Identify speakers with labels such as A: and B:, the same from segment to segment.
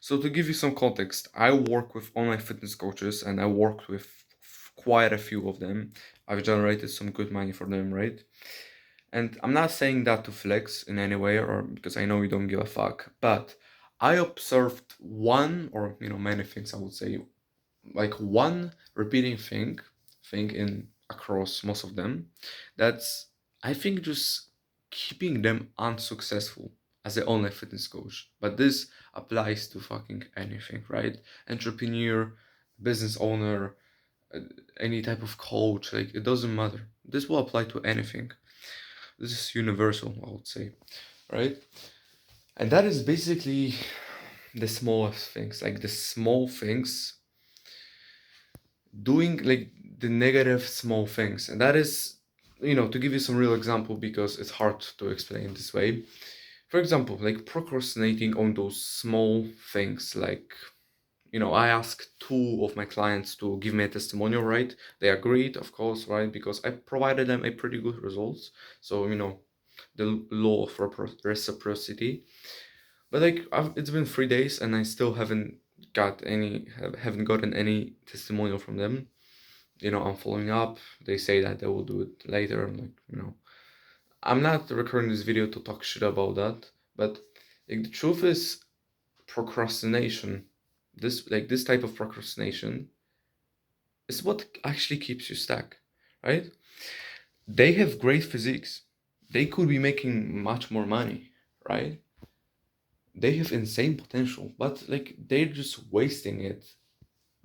A: So to give you some context, I work with online fitness coaches and I worked with quite a few of them. I've generated some good money for them, right? And I'm not saying that to flex in any way or because I know you don't give a fuck, but I observed one or many things I would say, like one repeating thing in across most of them, that's I think just keeping them unsuccessful as an online fitness coach. But this applies to fucking anything, right? Entrepreneur, business owner, uh, any type of coach, like it doesn't matter. This will apply to anything. This is universal, I would say, right? And that is basically the smallest things, like the small things, doing like the negative small things. And that is, to give you some real example, because it's hard to explain this way. For example, like procrastinating on those small things, like, I asked two of my clients to give me a testimonial, right? They agreed, of course, right? Because I provided them a pretty good results. So, the law of reciprocity. But like, it's been 3 days and I still haven't gotten any testimonial from them. I'm following up. They say that they will do it later. I'm like, I'm not recording this video to talk shit about that, but like the truth is, procrastination, this type of procrastination is what actually keeps you stuck, right? They have great physiques. They could be making much more money, right? They have insane potential, but like they're just wasting it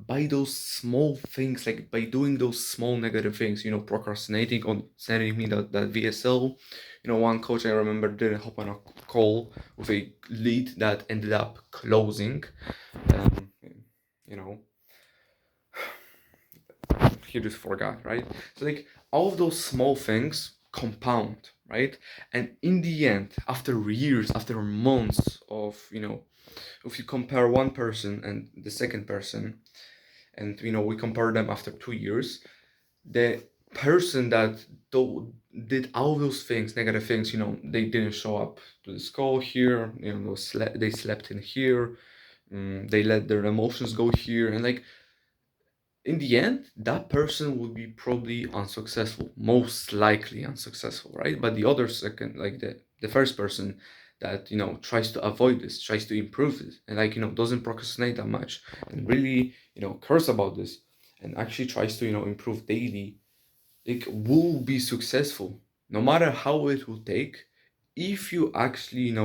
A: by those small things, like by doing those small negative things, procrastinating on sending me that VSL. One coach I remember didn't hop on a call with a lead that ended up closing. Um, you know, he just forgot, right? So like all of those small things compound, right? And in the end, after years, after months of, if you compare one person and the second person, and we compare them after 2 years, the person that did all those things, negative things, they didn't show up to the school here, they slept in here, they let their emotions go here, and like in the end, that person would be probably unsuccessful, most likely unsuccessful, right? But the other second, like the first person that tries to avoid this, tries to improve it, and like doesn't procrastinate that much, and really cares about this, and actually tries to improve daily, it will be successful, no matter how it will take. If you actually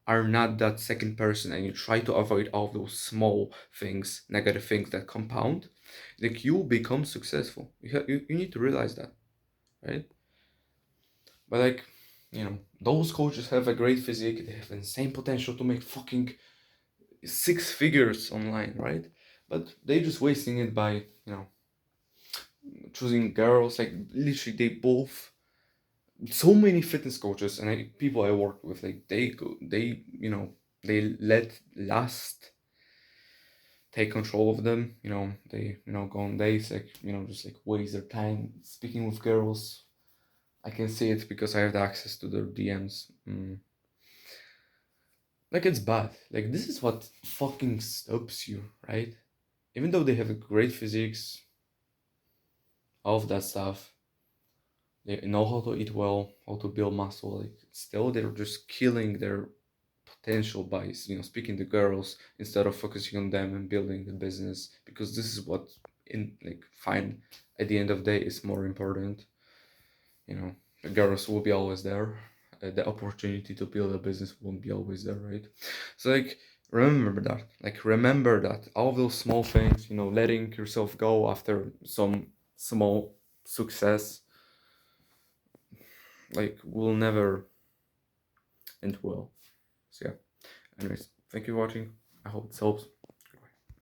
A: are not that second person and you try to avoid all those small things, negative things that compound, like you become successful. You need to realize that, right? But like, those coaches have a great physique, they have insane potential to make fucking six figures online, right? But they just wasting it by choosing girls. Like literally they both, so many fitness coaches and people I work with, like they let lust take control of them. They go on dates, like just like waste their time speaking with girls. I can see it because I have the access to their DMs. Like it's bad. Like this is what fucking stops you, right? Even though they have a great physiques, all of that stuff, they know how to eat well, how to build muscle. Like still, they're just killing their potential by speaking to girls instead of focusing on them and building the business, because this is what in like fine at the end of the day is more important. The girls will be always there. The opportunity to build a business won't be always there, right? So like remember that all of those small things, letting yourself go after some small success, like will never end well. So yeah, anyways, thank you for watching. I hope it helps.